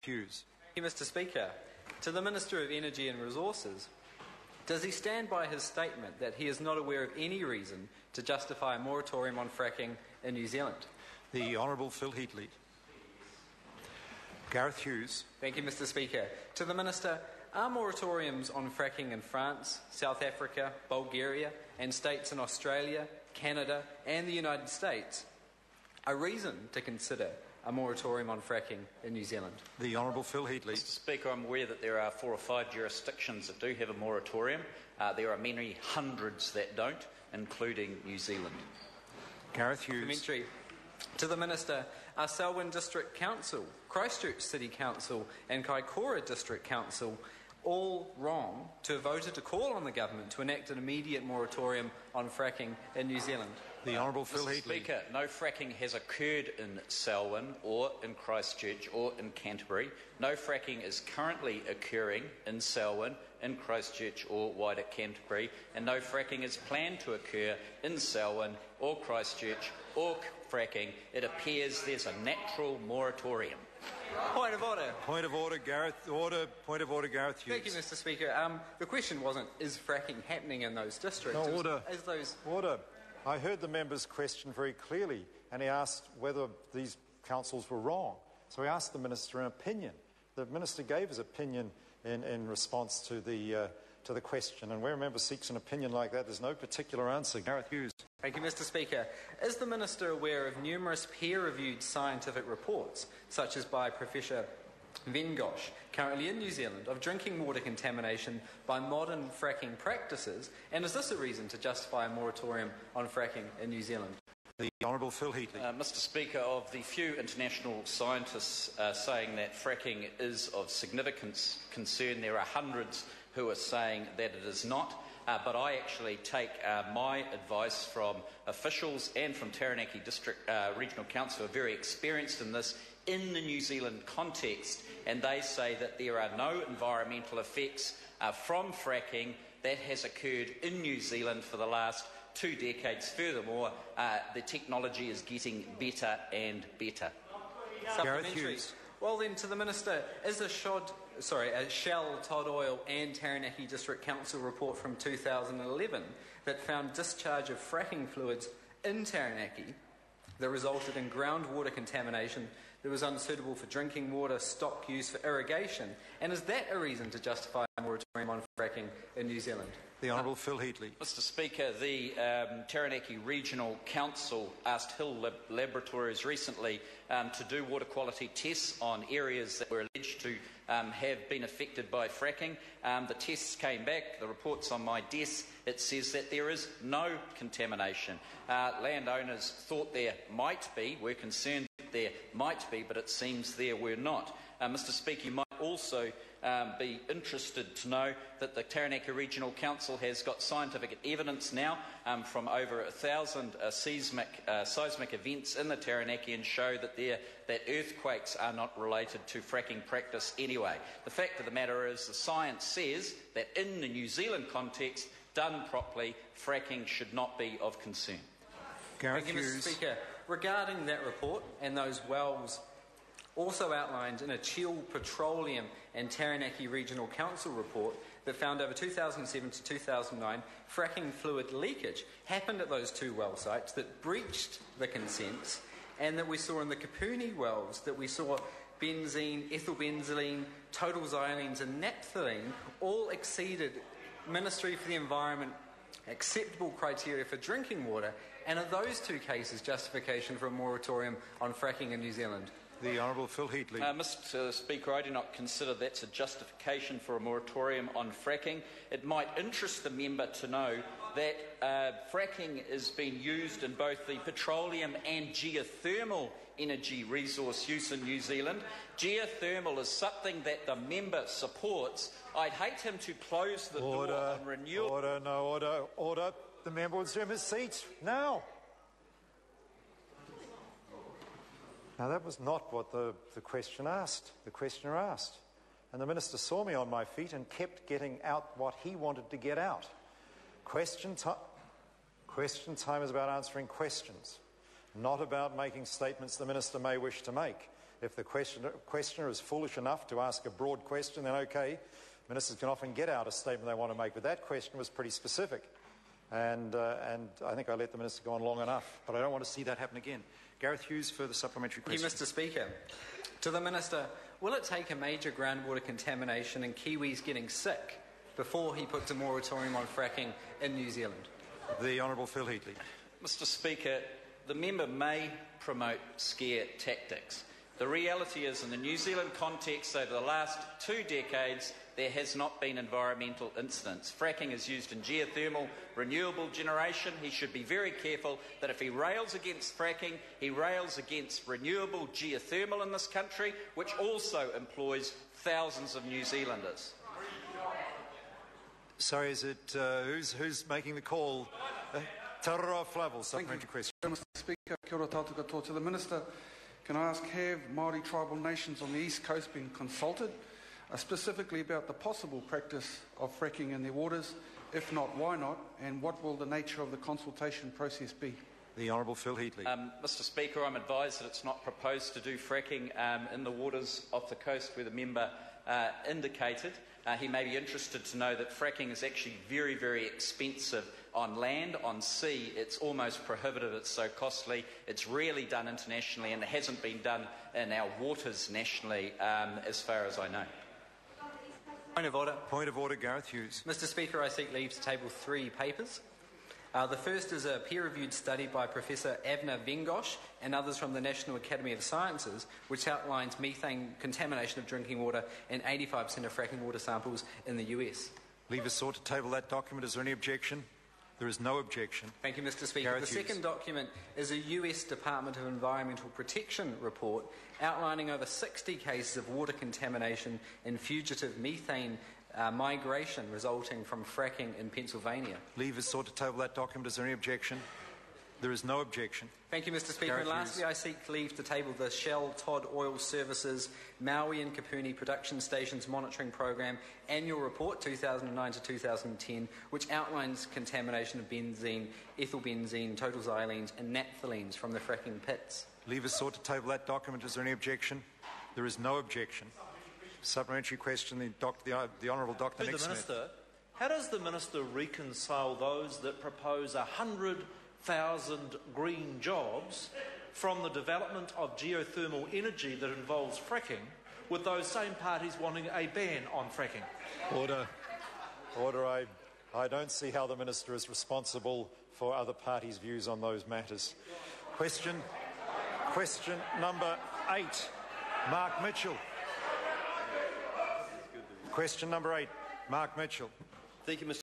Hughes. Thank you, Mr. Speaker. To the Minister of Energy and Resources, does he stand by his statement that he is not aware of any reason to justify a moratorium on fracking in New Zealand? The Honourable Phil Heatley. Gareth Hughes. Thank you, Mr. Speaker. To the Minister, are moratoriums on fracking in France, South Africa, Bulgaria and states in Australia, Canada and the United States a reason to consider a moratorium on fracking in New Zealand? The Honourable Phil Heatley. Mr. Speaker, I'm aware that there are 4 or 5 jurisdictions that do have a moratorium. There are many hundreds that don't, including New Zealand. Gareth Hughes. Commentary. To the Minister, are Selwyn District Council, Christchurch City Council and Kaikoura District Council all wrong to have voted to call on the government to enact an immediate moratorium on fracking in New Zealand? The Honourable Phil Heatley. Mr. Speaker, no fracking has occurred in Selwyn or in Christchurch or in Canterbury. No fracking is currently occurring in Selwyn, in Christchurch or wider Canterbury, and no fracking is planned to occur in Selwyn or Christchurch or fracking. It appears there's a natural moratorium. Point of order. Point of order, Gareth. Point of order, Gareth Hughes. Thank you, Mr. Speaker. The question wasn't, is fracking happening in those districts? No, order. Order. I heard the member's question very clearly, and he asked whether these councils were wrong. So he asked the Minister an opinion. The Minister gave his opinion in response to the question, and where a member seeks an opinion like that, there's no particular answer. Gareth Hughes. Thank you, Mr. Speaker. Is the Minister aware of numerous peer-reviewed scientific reports, such as by Professor Vengosh, currently in New Zealand, of drinking water contamination by modern fracking practices, and is this a reason to justify a moratorium on fracking in New Zealand? The Honourable Phil Heatley. Mr. Speaker, of the few international scientists saying that fracking is of significant concern, there are hundreds who are saying that it is not. But I actually take my advice from officials and from Taranaki District Regional Council, who are very experienced in this in the New Zealand context, and they say that there are no environmental effects from fracking that has occurred in New Zealand for the last 2 decades. Furthermore, the technology is getting better and better. Gareth Hughes. Well then, to the Minister, is a Shell, Todd Oil and Taranaki District Council report from 2011 that found discharge of fracking fluids in Taranaki that resulted in groundwater contamination that was unsuitable for drinking water, stock use for irrigation, and is that a reason to justify a moratorium on fracking in New Zealand? The Honourable Phil Heatley. Mr. Speaker, the Taranaki Regional Council asked Hill Laboratories recently to do water quality tests on areas that were alleged to have been affected by fracking. The tests came back, the report's on my desk, it says that there is no contamination. Landowners thought there might be, were concerned there might be, but it seems there were not. Mr. Speaker, you might also be interested to know that the Taranaki Regional Council has got scientific evidence now from over 1,000 seismic events in the Taranaki, and show that earthquakes are not related to fracking practice anyway. The fact of the matter is the science says that in the New Zealand context, done properly, fracking should not be of concern. Gareth Thank you, Mr. Speaker. Regarding that report and those wells also outlined in a Chill Petroleum and Taranaki Regional Council report that found over 2007 to 2009 fracking fluid leakage happened at those 2 well sites that breached the consents, and that we saw in the Kapuni wells that we saw benzene, ethylbenzylene, total xylenes and naphthalene all exceeded Ministry for the Environment acceptable criteria for drinking water, and are those 2 cases justification for a moratorium on fracking in New Zealand? The Honourable Phil Heatley. Mr. Speaker, I do not consider that's a justification for a moratorium on fracking. It might interest the member to know that fracking is being used in both the petroleum and geothermal energy resource use in New Zealand. Geothermal is something that the member supports. I'd hate him to close the door on renewal. Order. The member will resume his seat now. Now, that was not what the questioner asked. And the Minister saw me on my feet and kept getting out what he wanted to get out. Question time is about answering questions, not about making statements the Minister may wish to make. If the questioner is foolish enough to ask a broad question, then okay, ministers can often get out a statement they want to make, but that question was pretty specific. And I think I let the minister go on long enough, but I don't want to see that happen again. Gareth Hughes for the supplementary Thank question. you, Mr. Speaker. To the Minister, will it take a major groundwater contamination and Kiwis getting sick before he puts a moratorium on fracking in New Zealand? The Honourable Phil Heatley. Mr. Speaker, the member may promote scare tactics. The reality is, in the New Zealand context, over the last 2 decades, there has not been environmental incidents. Fracking is used in geothermal, renewable generation. He should be very careful that if he rails against fracking, he rails against renewable geothermal in this country, which also employs thousands of New Zealanders. Sorry, is it who's making the call? Taurua Flavel, supplementary question. Mr. Speaker, kia ora tātou katoa. To the Minister, can I ask, have Māori tribal nations on the East Coast been consulted specifically about the possible practice of fracking in their waters? If not, why not? And what will the nature of the consultation process be? The Honourable Phil Heatley. Mr. Speaker, I'm advised that it's not proposed to do fracking in the waters off the coast where the member indicated. He may be interested to know that fracking is actually very, very expensive on land. On sea, it's almost prohibitive. It's so costly. It's rarely done internationally, and it hasn't been done in our waters nationally, as far as I know. Point of order. Point of order, Gareth Hughes. Mr. Speaker, I seek leave to table 3 papers. The first is a peer-reviewed study by Professor Avner Vengosh and others from the National Academy of Sciences, which outlines methane contamination of drinking water in 85% of fracking water samples in the US. Leave is sought to table that document. Is there any objection? There is no objection. Thank you, Mr. Speaker. Gareth The Hughes. second document is a US Department of Environmental Protection report outlining over 60 cases of water contamination and fugitive methane migration resulting from fracking in Pennsylvania. Leave is sought to table that document. Is there any objection? There is no objection. Thank you, Mr. Speaker. Gareth And lastly, Hughes. I seek leave to table the Shell Todd Oil Services Maui and Kapuni Production Stations Monitoring Program Annual Report 2009 to 2010, which outlines contamination of benzene, ethyl benzene, total xylenes and naphthalenes from the fracking pits. Leave is sought to table that document. Is there any objection? There is no objection. Supplementary question, the Honourable Dr. To Nick the Smith. Minister, how does the Minister reconcile those that propose 100,000 green jobs from the development of geothermal energy that involves fracking with those same parties wanting a ban on fracking? Order. I don't see how the minister is responsible for other parties' views on those matters. Question number 8, Mark Mitchell. Question number 8, Mark Mitchell. Thank you, Mr.